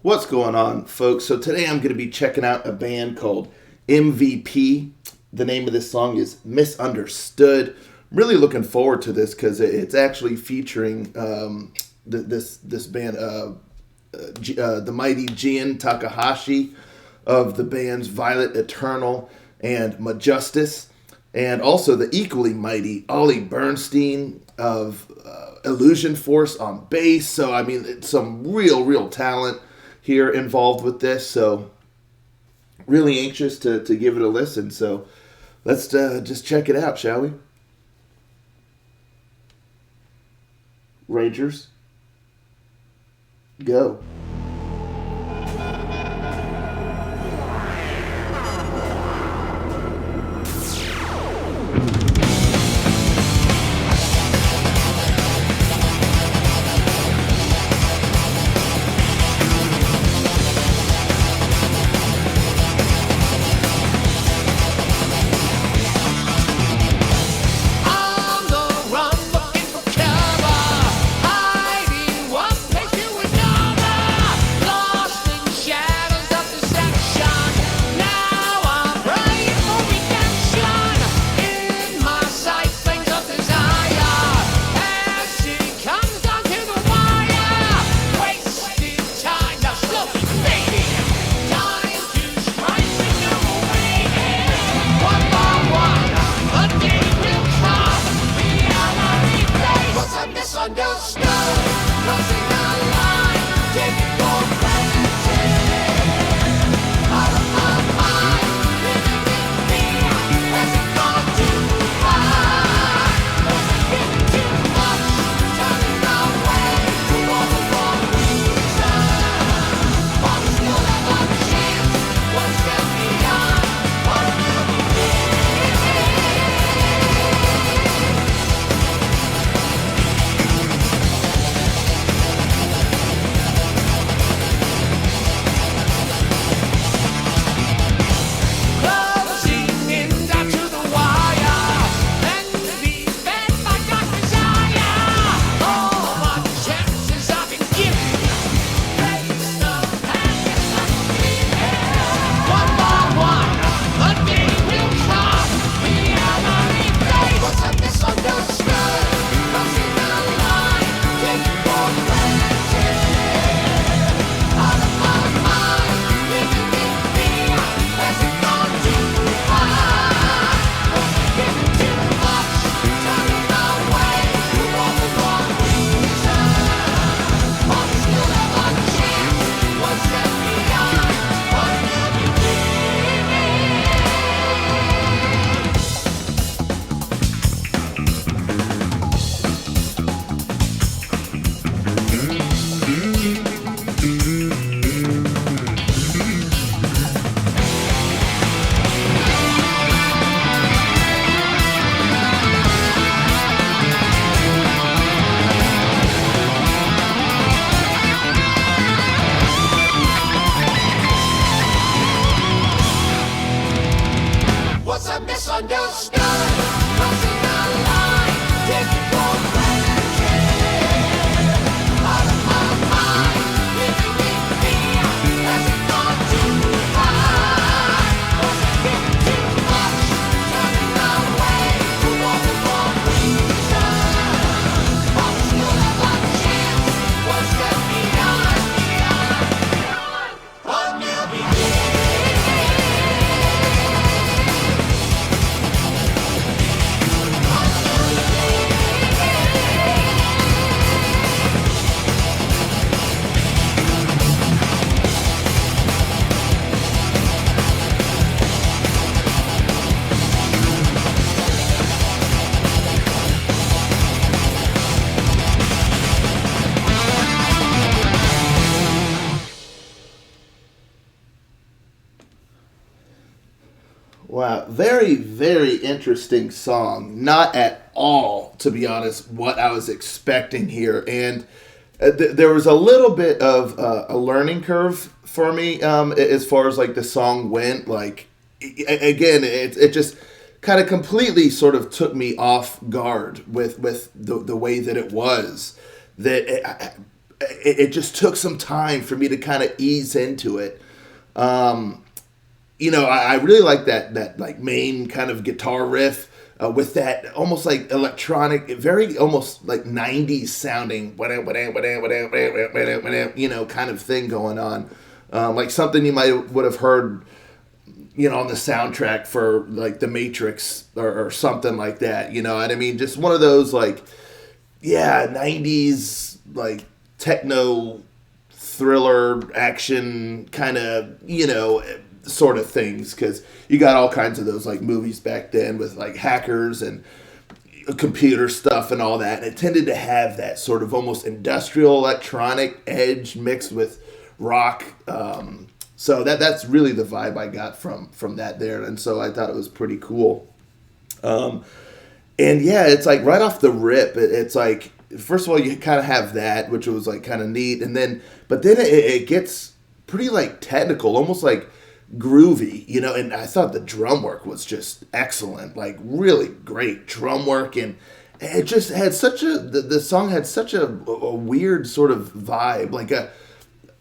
What's going on, folks? So today I'm going to be checking out a band called MVP. The name of this song is Misunderstood. I'm really looking forward to this because it's actually featuring this band, the mighty Gian Takahashi of the bands Violet Eternal and Majustice, and also the equally mighty Ollie Bernstein of Illusion Force on bass. So, I mean, it's some real talent here involved with this. So, really anxious to give it a listen. So, let's just check it out, shall we? Rangers, go. Wow, very interesting song. Not at all, to be honest, what I was expecting here. And there was a little bit of a learning curve for me as far as like the song went. Like, again, it just kind of completely sort of took me off guard with the way that it was. That it just took some time for me to kind of ease into it. I really like that like main kind of guitar riff with that almost like electronic, very almost like 90s sounding, kind of thing going on. Like something you would have heard, on the soundtrack for like The Matrix or something like that. You know what I mean? Just one of those like, yeah, 90s like techno thriller action kind of, sort of things, because you got all kinds of those like movies back then with like hackers and computer stuff and all that, and it tended to have that sort of almost industrial electronic edge mixed with rock. So that's really the vibe I got from that there, and so I thought it was pretty cool. And yeah, it's like right off the rip, it's like, first of all, you kind of have that, which was like kind of neat, but then it gets pretty like technical, almost like groovy, and I thought the drum work was just excellent, like really great drum work, and it just had the song had such a weird sort of vibe, like a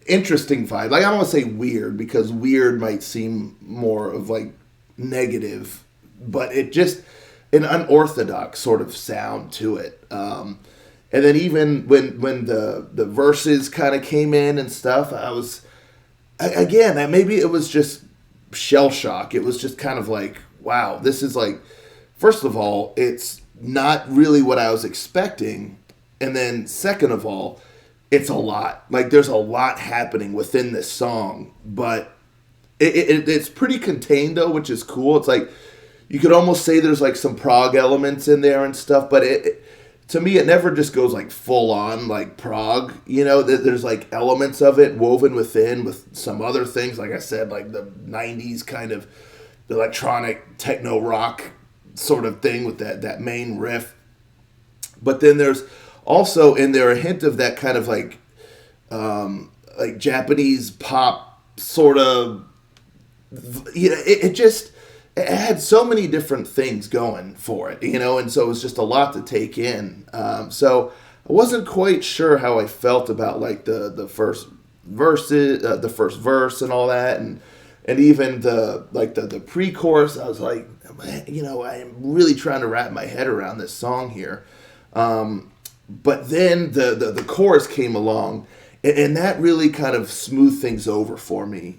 interesting vibe. Like, I don't want to say weird, because weird might seem more of like negative, but it just an unorthodox sort of sound to it. And then even when the verses kind of came in and stuff, I was, again, maybe it was just shell shock. It was just kind of like, wow, this is like, first of all, it's not really what I was expecting. And then second of all, it's a lot. Like, there's a lot happening within this song, but it's pretty contained though, which is cool. It's like, you could almost say there's like some prog elements in there and stuff, but to me, it never just goes like full on like prog. There's like elements of it woven within with some other things. Like I said, like the 90s kind of electronic techno rock sort of thing with that main riff. But then there's also in there a hint of that kind of like Japanese pop sort of. It had so many different things going for it, and so it was just a lot to take in. So I wasn't quite sure how I felt about like the first verses, the first verse, and all that, and even the pre-chorus. I was like, I am really trying to wrap my head around this song here. But then the chorus came along, and that really kind of smoothed things over for me.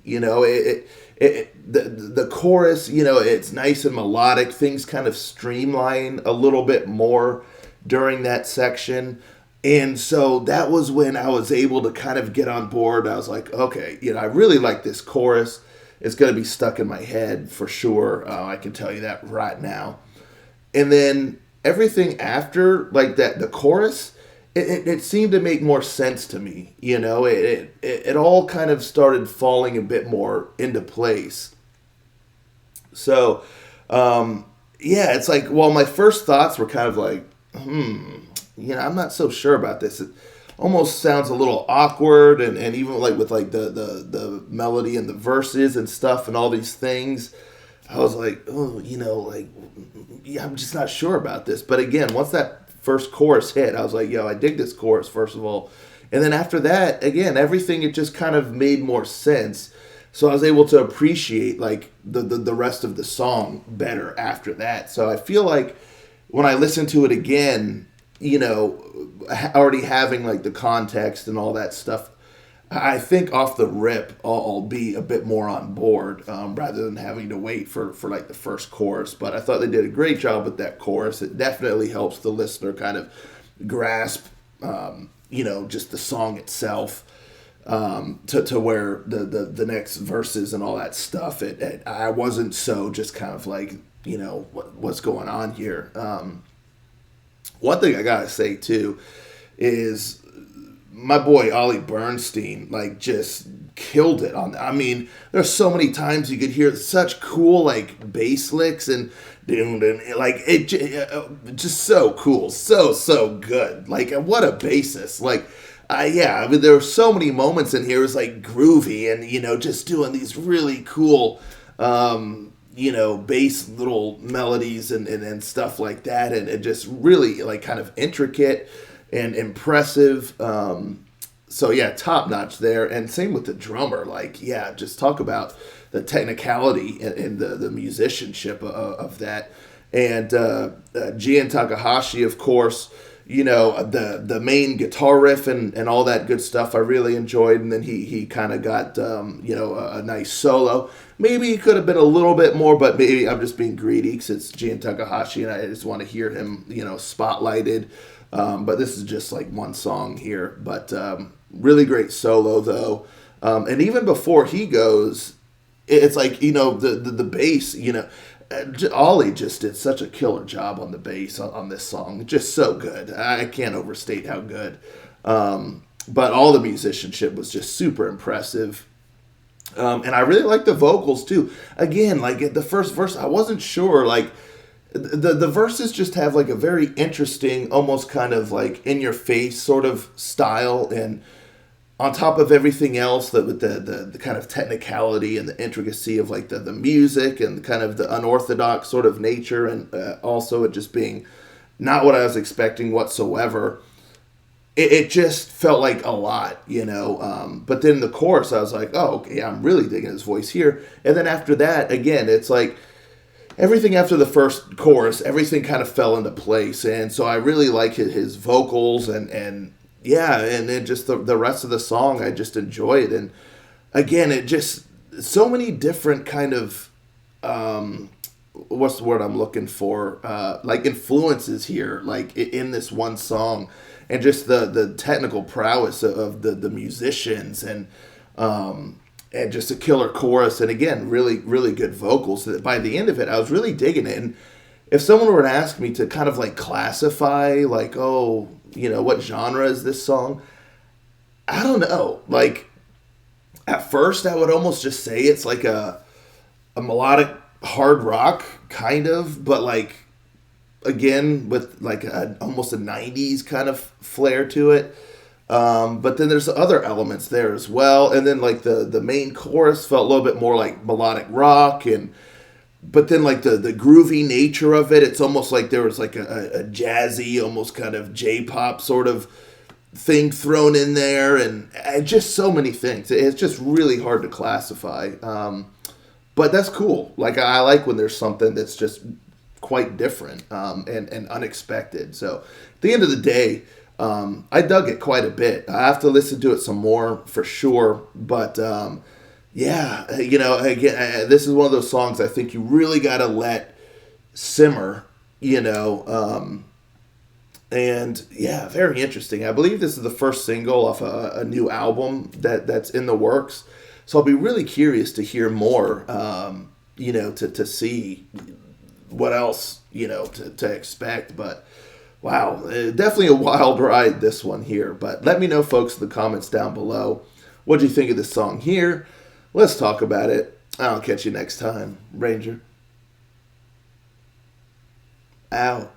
The chorus, it's nice and melodic. Things kind of streamline a little bit more during that section. And so that was when I was able to kind of get on board. I was like, okay, I really like this chorus. It's going to be stuck in my head for sure. I can tell you that right now. And then everything after, like that, the chorus, it seemed to make more sense to me. It all kind of started falling a bit more into place. So, it's like, well, my first thoughts were kind of like, I'm not so sure about this. It almost sounds a little awkward, and even like with like the melody and the verses and stuff and all these things, I was like, I'm just not sure about this. But again, once that first chorus hit, I was like, I dig this chorus, first of all. And then after that, again, everything, it just kind of made more sense. So I was able to appreciate like the rest of the song better after that. So I feel like when I listen to it again, already having like the context and all that stuff, I think off the rip, I'll be a bit more on board rather than having to wait for like the first chorus. But I thought they did a great job with that chorus. It definitely helps the listener kind of grasp, just the song itself to where the next verses and all that stuff. I wasn't so just kind of like, what's going on here. One thing I gotta say too is my boy Ollie Bernstein, like, just killed it on that. I mean, there's so many times you could hear such cool like bass licks and like it just so cool, so good. Like, what a bassist! Like, I mean, there were so many moments in here. It was like groovy and just doing these really cool bass little melodies and stuff like that, and just really like kind of intricate and impressive. So yeah, top notch there, and same with the drummer. Like, yeah, just talk about the technicality and the musicianship of that. And Gian Takahashi, of course, the main guitar riff and all that good stuff I really enjoyed. And then he kind of got a nice solo. Maybe he could have been a little bit more, but maybe I'm just being greedy because it's Gian Takahashi and I just want to hear him spotlighted. But this is just like one song here. But really great solo though. And even before he goes, it's like the bass. Ollie just did such a killer job on the bass on this song. Just so good. I can't overstate how good. But all the musicianship was just super impressive. And I really like the vocals too. Again, like at the first verse, I wasn't sure. Like the verses just have like a very interesting, almost kind of like in your face sort of style, and on top of everything else, the kind of technicality and the intricacy of like the music and kind of the unorthodox sort of nature, and also it just being not what I was expecting whatsoever. It just felt like a lot, But then the chorus, I was like, oh, okay, I'm really digging his voice here. And then after that, again, it's like everything after the first chorus, everything kind of fell into place. And so I really like his vocals and yeah, and then just the rest of the song, I just enjoyed. And again, it just, so many different kind of, what's the word I'm looking for? Like influences here, like in this one song. And just the technical prowess of the musicians and just a killer chorus. And again, really good vocals. By the end of it, I was really digging it. And if someone were to ask me to kind of like classify, like, what genre is this song? I don't know. Like, at first, I would almost just say it's like a melodic hard rock, kind of, but like, again, with like almost a 90s kind of flair to it. But then there's other elements there as well. And then like the main chorus felt a little bit more like melodic rock, but then like the groovy nature of it, it's almost like there was like a jazzy, almost kind of J-pop sort of thing thrown in there, and just so many things. It's just really hard to classify. But that's cool. Like, I like when there's something that's just quite different and unexpected. So at the end of the day, I dug it quite a bit. I have to listen to it some more for sure. But yeah, again, this is one of those songs I think you really got to let simmer, and yeah, very interesting. I believe this is the first single off a new album that's in the works. So I'll be really curious to hear more, to see what else, to expect. But wow, definitely a wild ride, this one here. But let me know, folks, in the comments down below. What do you think of this song here? Let's talk about it. I'll catch you next time. Ranger. Out.